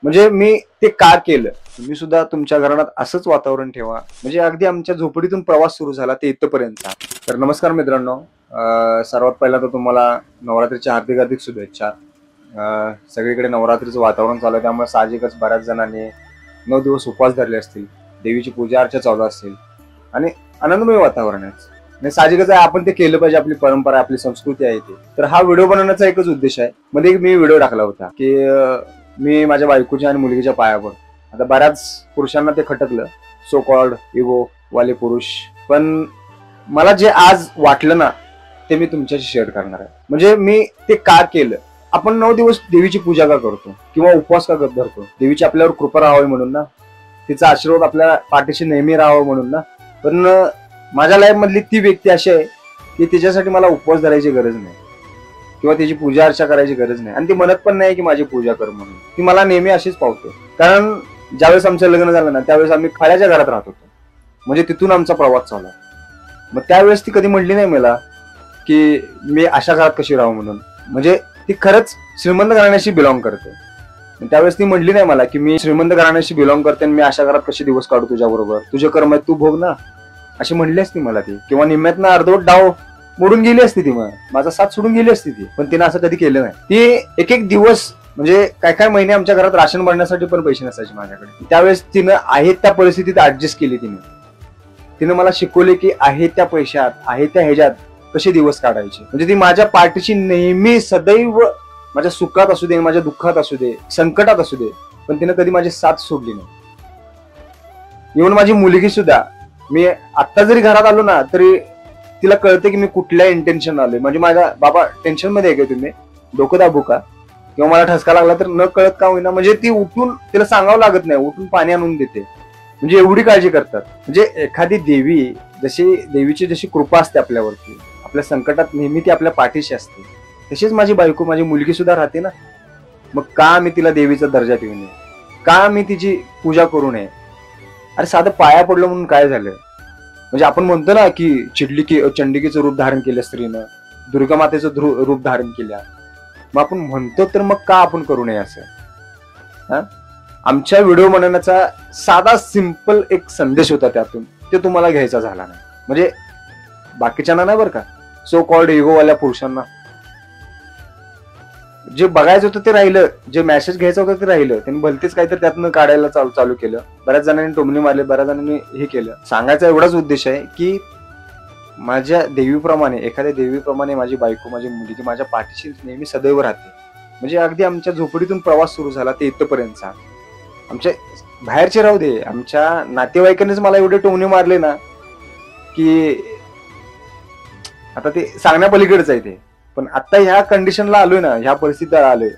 म्हणजे मी ते का केलं. तुम्ही सुद्धा तुमच्या घरात असंच वातावरण ठेवा. म्हणजे अगदी आमच्या झोपडीतून प्रवास सुरू झाला ते इथपर्यंतचा. तर नमस्कार मित्रांनो, सर्वात पहिला तर तुम्हाला नवरात्रीच्या हार्दिक हार्दिक शुभेच्छा. सगळीकडे नवरात्रीचं वातावरण चालू आहे, त्यामुळे साहजिकच बऱ्याच जणांनी 9 दिवस उपवास धरले असतील, देवीची पूजा अर्चा चालू असेल आणि आनंदमय वातावरण आहे. आणि साहजिकच आहे, आपण ते केलं पाहिजे. आपली परंपरा, आपली संस्कृती आहे ती. तर हा व्हिडिओ बनवण्याचा एकच उद्देश आहे. मध्ये मी व्हिडिओ टाकला होता की मी माझ्या बायकोच्या आणि मुलगीच्या पाया पडतो. आता बऱ्याच पुरुषांना ते खटकलं, सो कॉल्ड इगो वाले पुरुष. पण मला जे आज वाटलं ना, ते मी तुमच्याशी शेअर करणार आहे. म्हणजे मी ते का केलं. आपण 9 दिवस देवीची पूजा का करतो किंवा उपवास का धरतो? देवीची आपल्यावर कृपा राहावी म्हणून ना, तिचा आशीर्वाद आपल्या पाठीशी नेहमी राहावा म्हणून ना. पण माझ्या लाईफ मधली ती व्यक्ती अशी आहे की तिच्यासाठी मला उपवास धरायची गरज नाही किंवा तिची पूजा अर्चा करायची गरज नाही, आणि ती म्हणत पण नाही की माझी पूजा कर म्हणून. ती मला नेहमी अशीच पावते. कारण ज्यावेळेस आमचं लग्न झालं ना, त्यावेळेस आम्ही खळ्याच्या घरात राहत होतो. म्हणजे तिथून आमचा प्रवास चालू. मग त्यावेळेस ती कधी म्हणली नाही मला की मी अशा घरात कशी राहू म्हणून. म्हणजे ती खरंच श्रीमंत घराण्याशी बिलॉंग करते. त्यावेळेस ती म्हणली नाही मला की मी श्रीमंत घराण्याशी बिलॉंग करते आणि मी अशा घरात कशी दिवस काढू तुझ्या बरोबर, तुझे कर्म तू भोग ना, अशी म्हणली असती मला ती. किंवा निम्म्यातनं अर्धवट डाव मोडून गेली असती ती, मग माझा साथ सोडून गेली असती ती. पण तिने असं कधी केलं नाही. ती एक एक दिवस, म्हणजे काय महिने आमच्या घरात राशन भरण्यासाठी पण पैसे नसायचे माझ्याकडे. त्यावेळेस तिनं आहे त्या परिस्थितीत ऍडजस्ट केली. तिने मला शिकवले की आहे त्या पैशात, आहे त्या ह्याच्यात कसे दिवस काढायचे. म्हणजे ती माझ्या पाठीशी नेहमी सदैव, माझ्या सुखात असू दे, माझ्या दुःखात असू दे, संकटात असू दे, पण तिने कधी माझी साथ सोडली नाही. इव्हन माझी मुलगी सुद्धा, मी आत्ता जरी घरात आलो ना तरी तिला कळते की मी कुठल्या इंटेन्शन आलोय. म्हणजे माझ्या बाबा टेन्शन मध्ये आहे का तुम्ही, डोकं दाबू का, किंवा मला ठसका लागला तर न कळत का होईना, म्हणजे ती उठून, तिला सांगावं लागत नाही, उठून पाणी आणून देते. म्हणजे एवढी काळजी करतात. म्हणजे एखादी देवी, देवीची जशी कृपा असते आपल्यावरती, आपल्या संकटात नेहमी ती आपल्या पाठीशी असते, तशीच माझी बायको, माझी मुलगी सुद्धा राहते ना. मग का मी तिला देवीचा दर्जा देऊ नये, का मी तिची पूजा करू नये. अरे साधं पाया पडलं म्हणून काय झालं. म्हणजे आपण म्हणतो ना की चंडिकेचं रूप धारण केलं स्त्रीनं, दुर्गा मातेचं रूप धारण केलं. मग आपण म्हणतो तर मग का आपण करू नये असं. आमच्या व्हिडिओ बनवण्याचा साधा सिंपल एक संदेश होता त्यातून, ते तुम्हाला घ्यायचा झाला नाही. म्हणजे बाकीच्यांना नाही बरं का, सो कॉल्ड इगोवाल्या पुरुषांना. जे बघायचं होतं ते राहिलं, जे मेसेज घ्यायचं होतं ते राहिलं. त्यांनी भलतेच काहीतरी त्यातनं काढायला चालू केलं. बऱ्याच जणांनी टोमणी मारले, बऱ्याच जणांनी हे केलं. सांगायचा एवढाच उद्देश आहे की माझ्या देवीप्रमाणे, एखाद्या देवीप्रमाणे माझी बायको, माझी मुलगी माझ्या पाठीशी नेहमी सदैव राहते. म्हणजे अगदी आमच्या झोपडीतून प्रवास सुरू झाला ते इथपर्यंतचा. आमच्या बाहेरचे राहू दे, आमच्या नातेवाईकांनीच मला एवढे टोमणे मारले ना की आता ते सांगण्यापलीकडेच आहे ते. पण आता ह्या कंडिशनला आलोय ना, ह्या परिस्थितीला आलोय,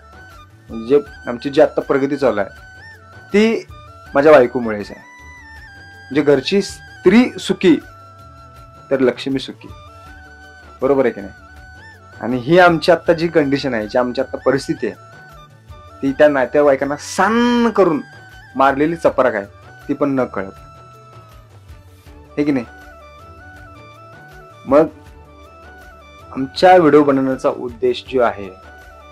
म्हणजे आमची जी आता प्रगती चालू आहे ती माझ्या बायकोमुळेच आहे. म्हणजे घरची स्त्री सुखी तर लक्ष्मी सुखी, बरोबर आहे की नाही. आणि ही आमची आता जी कंडिशन आहे, जी आमची आता परिस्थिती आहे, ती त्या नातेवाईकांना सांन करून मारलेली चपराक आहे, ती पण न कळत, हे की नाही. मग आमच्या व्हिडिओ बनवण्याचा उद्देश जो आहे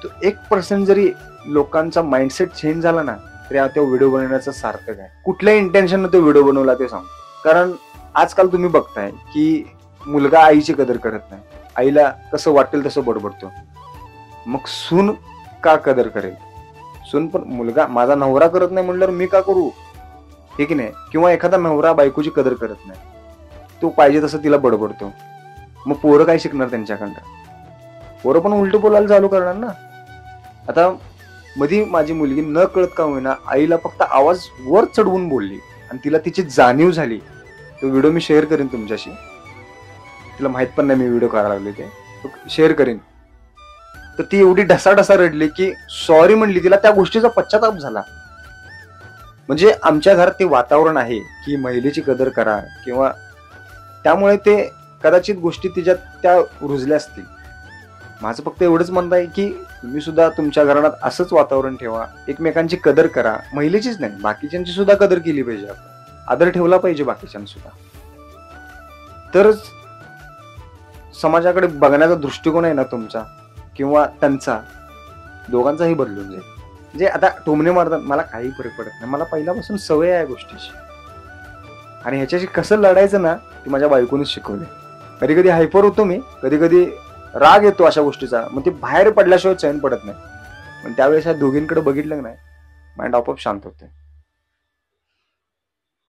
तो 1% जरी लोकांचा माइंडसेट चेंज झाला ना तरी तो व्हिडिओ बनवण्याचा सार्थक आहे. कुठल्या इंटेन्शनने तो व्हिडिओ बनवला ते सांगतो. कारण आजकाल तुम्ही बघताय की मुलगा आईची कदर करत नाही, आईला कसं वाटेल तसं बडबडतो. मग सून का कदर करेल. सून पण, मुलगा माझा नवरा करत नाही म्हणल्यावर मी का करू, हे की नाही. किंवा एखादा नवरा बायकोची कदर करत नाही, तो पाहिजे तसं तिला बडबडतो. मग पोरं काय शिकणार त्यांच्याकडं. पोरं पण उलट बोलायला चालू करणार ना. आता मध्ये माझी मुलगी न कळत का होईना आईला फक्त आवाज वर चढवून बोलली आणि तिला तिची जाणीव झाली. तो व्हिडिओ मी शेअर करेन तुमच्याशी. तिला माहित पण नाही मी व्हिडिओ करायला लागले, ते शेअर करेन. तर ती एवढी ढसाढसा रडली की सॉरी म्हणली, तिला त्या गोष्टीचा पश्चाताप झाला. म्हणजे आमच्या घरात ते वातावरण आहे की महिलेची कदर करा, किंवा त्यामुळे ते कदाचित गोष्टी तिच्यात त्या रुजल्या असतील. माझं फक्त एवढंच म्हणणं आहे की तुम्ही सुद्धा तुमच्या घरात असंच वातावरण ठेवा, एकमेकांची कदर करा. महिलेचीच नाही, बाकीच्यांची सुद्धा कदर केली पाहिजे, आपण आदर ठेवला पाहिजे बाकीच्यांना सुद्धा. तरच समाजाकडे बघण्याचा दृष्टिकोन आहे ना तुमचा किंवा त्यांचा, दोघांचाही बदलून जाईल. म्हणजे आता टोमणे मारतात मला काही फरक पडत नाही, मला पहिल्यापासून सवय आहे या गोष्टीची. आणि ह्याच्याशी कसं लढायचं ना ते माझ्या बायकोनेच शिकवले. कधी कधी हायपर होतो मी, कधी कधी राग येतो अशा गोष्टीचा, मग ते बाहेर पडल्याशिवाय चैन पडत नाही. पण त्यावेळेस ह्या दोघींकडे बघितलं नाही, माइंड आपोआप शांत होते.